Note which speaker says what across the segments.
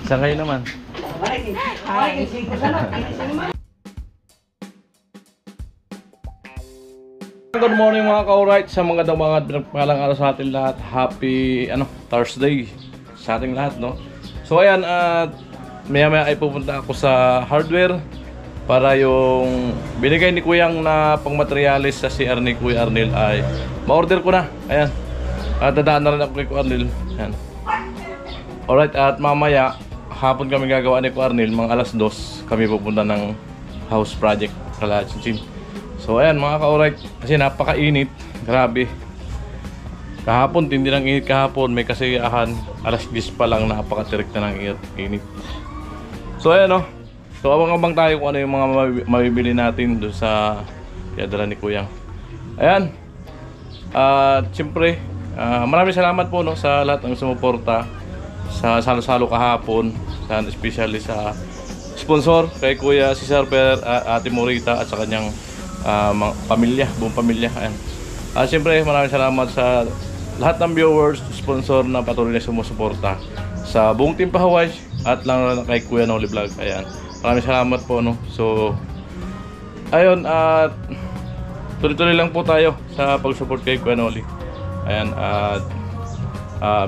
Speaker 1: Saan kayo naman? Good morning mga ka-alright, sa mga pinagpalang araw sa ating lahat. Happy Thursday sa ating lahat, no? So ayan, maya-maya ay pupunta ako sa hardware para yung binigay ni Kuyang na pangmaterialis sa CR ni Kuya Arnel ay ma-order ko na. Ayan. At dadaan na rin ako kay Kuya Arnel. Ayan. Alright, at mamaya hapon kami gagawa ni Kuya Arnel, mga alas 2 kami pupunta ng house project sa Chinchin. So ayan mga ka-alright, kasi napakainit, grabe. Kahapon, tindi ng init kahapon, may kasiyahan, alas 10 pa lang, napakatirik na ng init. So ayan o, so abang-abang tayo kung ano yung mga mabibili natin doon sa yadala ni Kuyang. Ayan, at siyempre, maraming salamat po, no, sa lahat ng sumuporta sa salo-salo kahapon, especially sa sponsor kay Kuya Cesar Per, Ate Morita at sa kanyang pamilya, buong pamilya. Ayan. Siyempre maraming salamat sa lahat ng viewers, sponsor na patuloy na sumusuporta sa buong Team Pahawash at lang kay Kuya Noli Vlog. Ayan. Maraming salamat po, no. So ayun, at tuloy-tuloy lang po tayo sa pag-support kay Kuya Noli. Ayan, at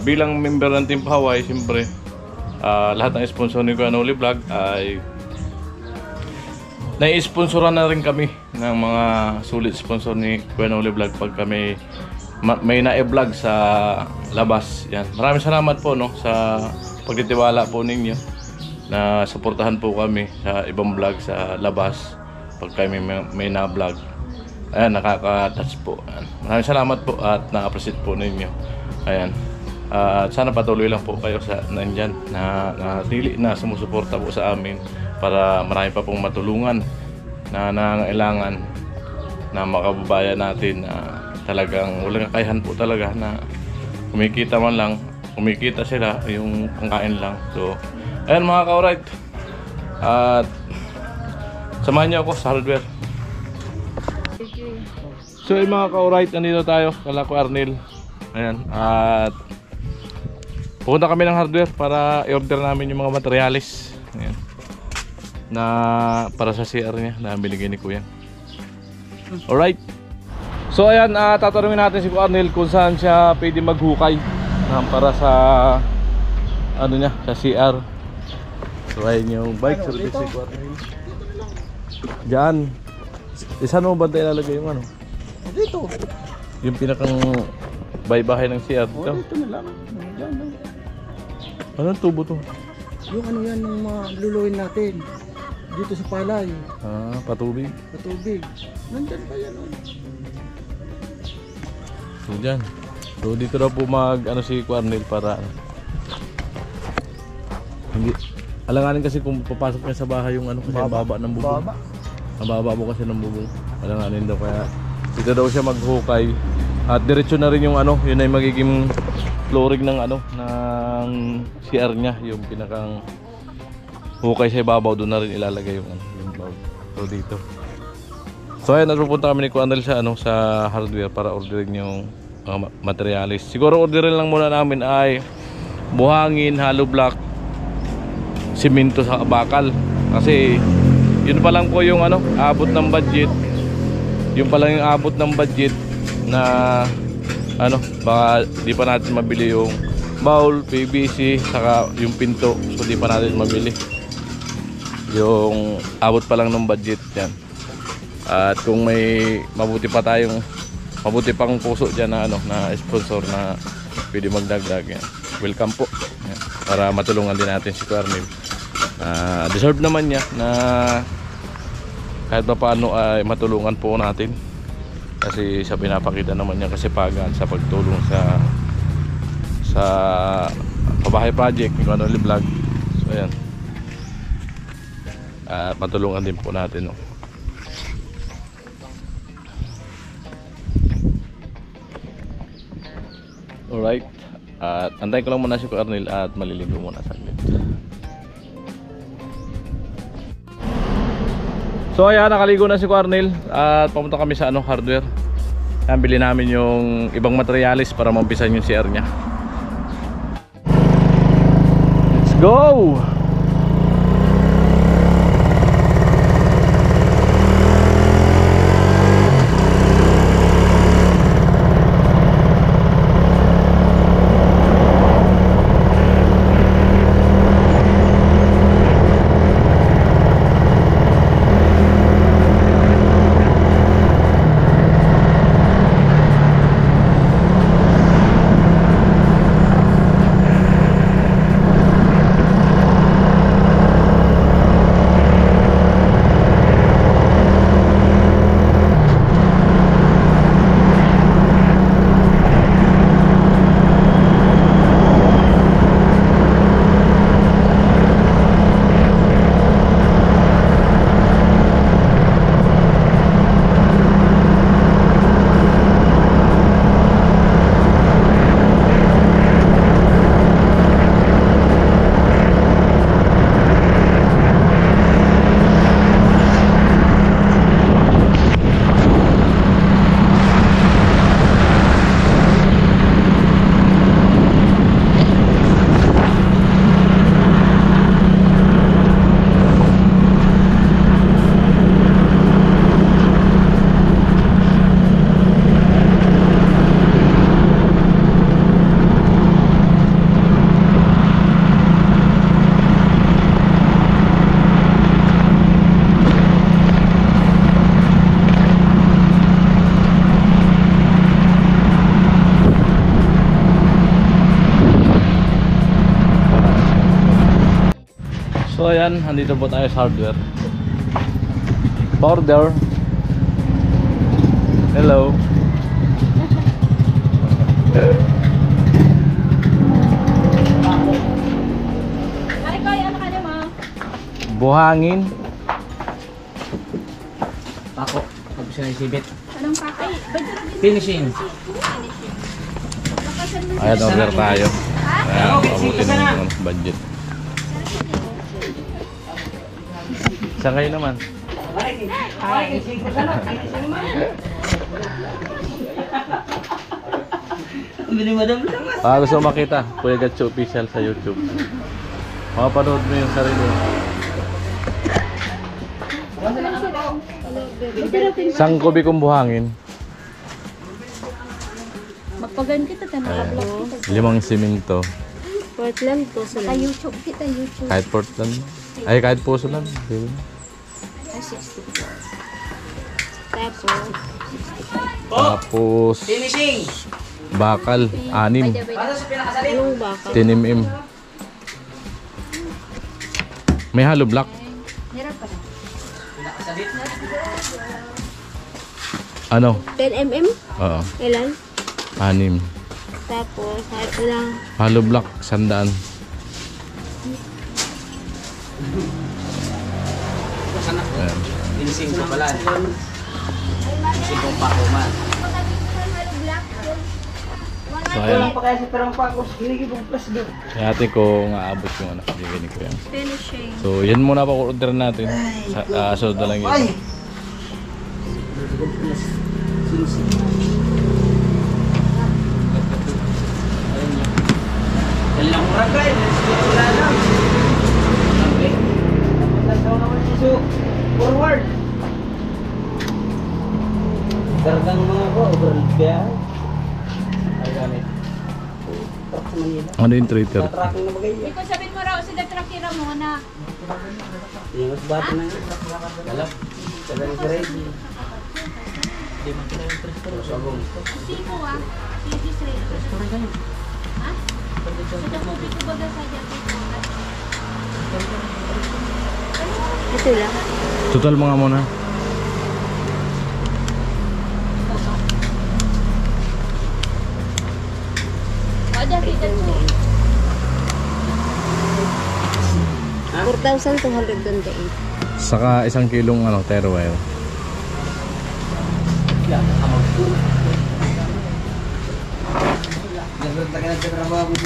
Speaker 1: bilang member ng Team Pahawash, siyempre lahat ng sponsor ni Kuya Noli Vlog ay nai-sponsoran na rin kami ng mga sulit sponsor ni Kuya Noli Vlog pag kami may na-vlog sa labas. Yan. Maraming salamat po, no, sa pagtitiwala po ninyo na suportahan po kami sa ibang vlog sa labas pag kami may na-vlog. Ayan, nakaka-touch po. Ayan. Maraming salamat po at na-appreciate po ninyo. Ayan. Sana patuloy lang po kayo sa nandyan na sumusuporta po sa amin para marami pa pong matulungan na nangailangan na makababayan natin na talagang walang kakayahan po talaga na kumikita man lang, kumikita sila yung pangkain lang. So ayan mga ka-alright, at samahan niyo ako sa hardware. So yung mga ka-alright, nandito tayo kala ko Arnel. Ayan, at pupunta kami ng hardware para i-order namin yung mga materialis. Ayan, na para sa CR niya na binigay ni Kuya. Alright. So ayan, tatanungin natin si Kuya Arnel kung saan siya pwede maghukay para sa niya, sa CR. So ayun yung bike service si Kuya Arnel. Diyan. Saan mo ba tayo ilalagay yung dito. Yung pinakang bahay ng CR dito.
Speaker 2: Dito na lang. Diyan lang.
Speaker 1: Anong tubo to?
Speaker 2: Yung yan ng mga luluin natin. Dito sa palay.
Speaker 1: Patubig.
Speaker 2: Patubig. Nandyan pa yan.
Speaker 1: So dyan. So dito na po si Kuya Arnel para hindi alanganin kasi kung papasok niya sa bahay yung kasi baba ng bubong. Ang baba po kasi ng bubong. Alanganin daw, kaya dito daw siya maghukay. At diretso na rin yung yun ay magiging flooring ng ng CR niya, yung pinakang hukay sa ibabaw, doon na rin ilalagay yung bulb. So dito. So ayan, napupunta kami ni Kuya Arnel sa sa hardware para orderin yung materialis. Siguro orderin lang muna namin ay buhangin, hollow block, simento sa bakal. Kasi yun pa lang po yung abot ng budget. Yun pa lang yung abot ng budget na baka di pa natin mabili yung bowl, PVC, saka yung pinto. So di pa natin mabili. Yung abot pa lang ng budget yan. At kung may mabuti pang puso dyan na sponsor na pwede magdagdag yan, welcome po yan, para matulungan din natin si Kuya Arnel. Deserve naman niya na kahit pa paano ay matulungan po natin, kasi sa pinapakita naman niya kasipagan sa pagtulong sa pabahay project ni Kuya Noli Vlog. So ayan, matulungan din po natin, no. Alright, at antayin ko lang muna si Kuya Arnel at maliligo muna saglit. So ayan, nakaligo na si Kuya Arnel at pumunta kami sa hardware. Ayan, bili namin yung ibang materialis para maumpisan yung CR niya. Let's go! So ayan, andito po tayo sa hardware. Border. Hello.
Speaker 3: Ay, ano ka naman?
Speaker 1: Buhangin.
Speaker 4: Pako, pag siya naisibit.
Speaker 3: Anong kakay?
Speaker 4: Finishing.
Speaker 1: Ayan, order tayo. Ayan, mabuti ng budget. Saan kayo naman? Gusto mo makita Kuya Gatcho official sa YouTube. Mapapanood mo yung sarili. Isang kubi kong buhangin.
Speaker 3: Magpagan kita, naka-vlog kita.
Speaker 1: 5 simento.
Speaker 3: Portland po sa YouTube kita, YouTube.
Speaker 1: Kahit Portland. Ay, kahit puso lang. Diba?
Speaker 3: Ay, 64. Tapos,
Speaker 1: Tapos
Speaker 4: Finishing!
Speaker 1: bakal, 6.
Speaker 4: Ano sa pinakasalit?
Speaker 3: yung baka.
Speaker 1: 10 mm. May hollow block.
Speaker 3: Hirap pa na.
Speaker 4: Pinakasalit?
Speaker 1: Ano?
Speaker 3: 10 mm?
Speaker 1: Oo,
Speaker 3: Ilan?
Speaker 1: 6.
Speaker 3: Tapos, ito lang.
Speaker 1: Hollow block, 100. Ayan.
Speaker 4: Finishing ko pala. Finishing ko pa ko man.
Speaker 1: So ayan,
Speaker 4: Pa kaya si perang pa ko. Hinigi ko plus doon.
Speaker 1: ate ko nga abot yung anak. Hindi ko yan.
Speaker 3: Finishing.
Speaker 1: So yan muna pa order natin. Sunod na lang yun.
Speaker 4: Yan lang mura ka eh. Wala lang. Okay. Nagtaw naman si forward. Dargang mga ko. Overload kaya. Ay gamit. Truck sa Manila.
Speaker 1: Ano yung 330?
Speaker 4: Sa tracking na bagay yan.
Speaker 3: Ikaw sabihin mo raw, sila trakira mo na.
Speaker 4: Yung mas bata na yun. Galap. Sabi ni Ready. Hindi man kailangan press-press. Sabong.
Speaker 3: Sino ah? Sige, sige. Ha? Sudah mo bito baga sa dyan. Ito lang.
Speaker 1: Total mga muna.
Speaker 3: Ada kita tu. 4,228.
Speaker 1: Saka 1 kilong ano, terwire.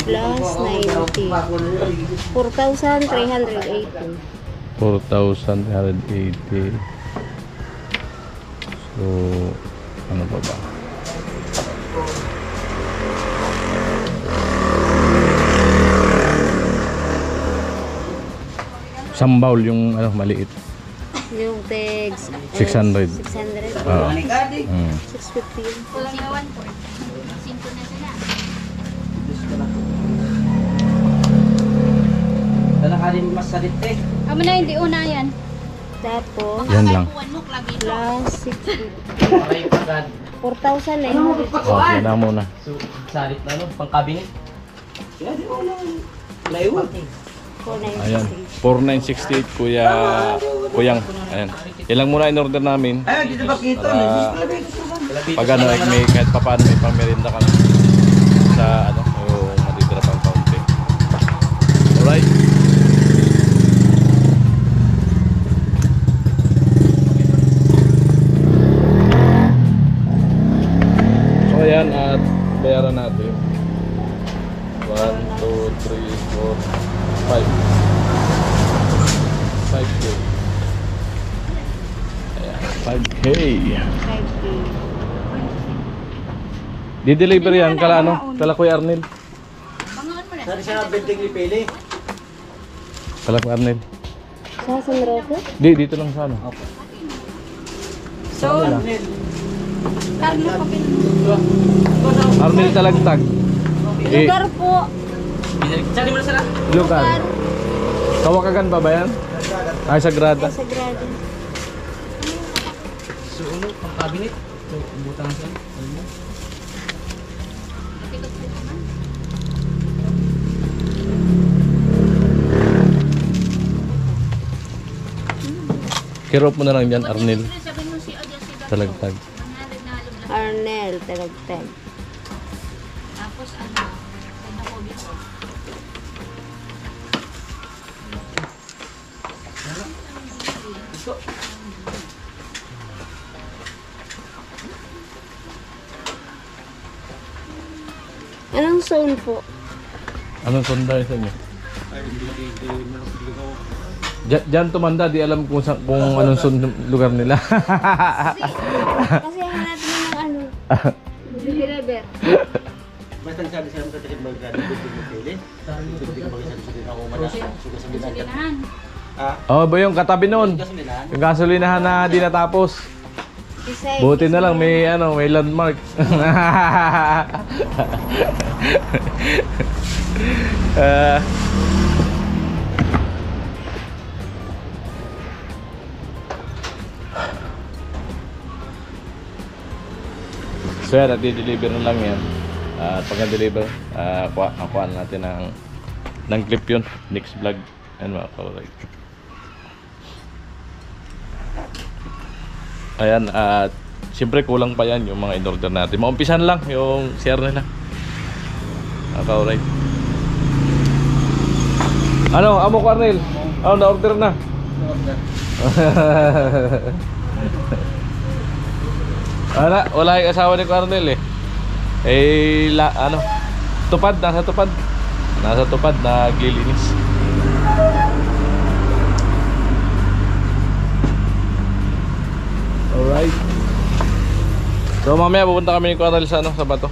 Speaker 3: Plus 90. 4,380.
Speaker 1: 4,380. So, ano pa ba? Isang bowl yung ano, maliit.
Speaker 3: Yung tegs.
Speaker 1: 600.
Speaker 3: 600.
Speaker 1: Oo.
Speaker 3: 650 yun. Walang gawan po. 5 na sila.
Speaker 4: Dala ka rin mas salit eh.
Speaker 3: Amo na hindi una yan. Tapos,
Speaker 1: Yan lang.
Speaker 3: plus 650.
Speaker 4: Para yung pagad.
Speaker 3: 4,000 na yun.
Speaker 1: Oh, yan na muna.
Speaker 4: So, salit na pang cabinet. Yan, di mo lang. Naiwan.
Speaker 3: 4,960.
Speaker 1: Ayan. 4968 Kuyang. Ayan. Yan lang muna in-order namin.
Speaker 4: Ay, dito ba kita?
Speaker 1: Pag ano, may kahit pa paano may pamerinda kami sa ano, yung matitira pang kaunti. Alright. So ayan, at bayaran natin. 1, 2, 3, 4, 5. 5K. Ayan, 5K.
Speaker 3: 5K.
Speaker 1: Di-deliver yan kala ano, kala Kuya Arnel.
Speaker 4: Saan siya building ni Pili?
Speaker 1: Kala Kuya Arnel.
Speaker 3: Sa San Roque?
Speaker 1: Di, dito lang sa ano.
Speaker 3: So, Carlo Papel.
Speaker 1: Arnel Talagtag.
Speaker 3: Lugar po.
Speaker 4: Saan mo na sila?
Speaker 1: Lugar. Kawakagan pa ba yan? Ay, Sagrada.
Speaker 3: Sagrado.
Speaker 4: So, ulo, pang cabinet. So, butang sila. Ano mo?
Speaker 1: Kirop mo na lang yan, Arnel. Talagtag.
Speaker 3: Arnel, Talagtag.
Speaker 5: Tapos ano, ako dito.
Speaker 3: Anong zone po?
Speaker 1: Anong sonda sa inyo? Diyan tumanda, di alam kung anong lugar nila.
Speaker 3: Kasi ang natin ng ano. Deliver.
Speaker 4: Basta sabi sila mga tatakit mga building ni Pili. Hindi ka mag-isang sulit ako umana. Suga sa bilang.
Speaker 5: Gasolinahan.
Speaker 1: Oh, ba yung katabi noon?
Speaker 4: Gasolinahan.
Speaker 1: Yung gasolinahan na di natapos.
Speaker 3: Isay.
Speaker 1: Buti na lang may ano, may landmark. So yan, nati-deliver na lang yan. At pag na-deliver, kuhaan natin ng clip yun. Next vlog. Ayan mga kauray. Ayan, at siyempre kulang pa yan yung mga in-order natin. Maumpisan lang yung share nila. Mga kauray. Ano, amo ko Arnel? Oh, na-order na. Wala yung asawa ni Arnel eh. Ano? Tupad, nasa tupad. Nasa tupad, naglilinis. Alright. So mamaya pupunta kami ni Arnel sa ano, sa bato.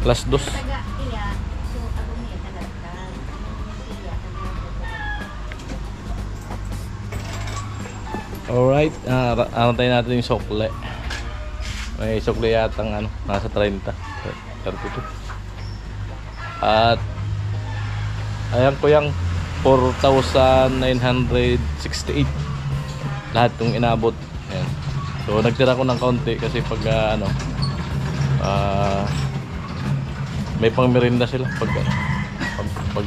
Speaker 1: Alas 2.
Speaker 5: Taga iya. So, ako niya Talagtag.
Speaker 1: Alright, antayin natin yung sokle. May sokle yatang ano, nasa 30. 32. At ayan ko yung 4,968 lahat yung inabot. Ayan. So nagtira ko ng kaunti kasi pag may pangmerinda sila pag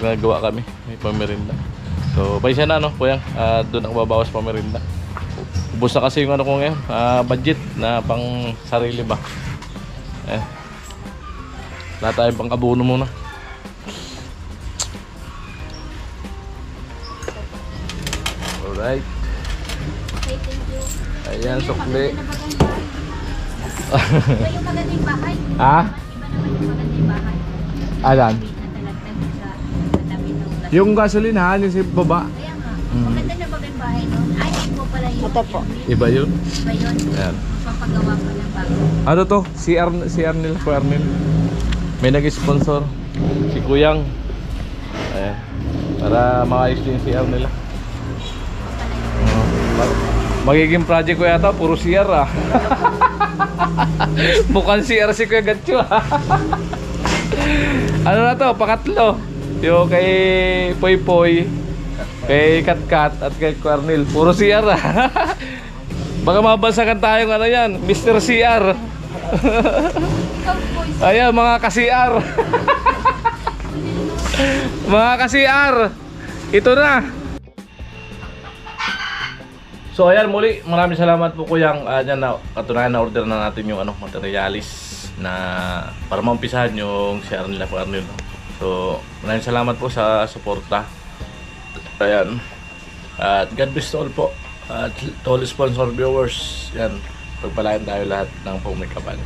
Speaker 1: nagawa kami, may pangmerinda. So paisa na no, kuya, doon ako babawas pangmerinda. Ubus na kasi yung ano ko ngayon, budget na pang sarili ba. Eh. Wala tayong pang abono muna. Alright.
Speaker 5: Okay, thank you.
Speaker 1: Ayan, sukli.
Speaker 5: Iba yung magandang bahay.
Speaker 1: Ah?
Speaker 5: Iba naman yung magandang bahay.
Speaker 1: Ayan.
Speaker 5: Na Talagtag sa katabi ng
Speaker 1: Yung gasolinahan, yung sa baba.
Speaker 5: Kaya nga, maganda na magandang bahay no? Ay, po pala yun.
Speaker 3: Ito po.
Speaker 1: Iba yun.
Speaker 5: Iba yun.
Speaker 1: Ayan.
Speaker 5: Papagawa pa ng bago.
Speaker 1: Ano to? Si Arnel, Kuya Arnel. May nag-sponsor. Si Kuyang. Ayan. Para maayos din si Arnel. Magiging project ko yata, puro CR ah. Mukhang CR si Kuya Gatcho ah. Ano na to, pangatlo. Yung kay Poy Poy, kay Katkat at kay Cornel, puro CR ah. Baka mabansakan tayong ano yan, Mr. CR. Ayan mga ka-CR. Mga ka-CR, ito na. So ayan muli, maraming salamat po kuyang yan na katunayan na order na natin yung ano materialis na para maumpisahan yung CR nila po Arnel. So maraming salamat po sa suporta. Ayan. At God bless to all po. At to all sponsor viewers. Yan, pagpalain tayo lahat ng pumikapan.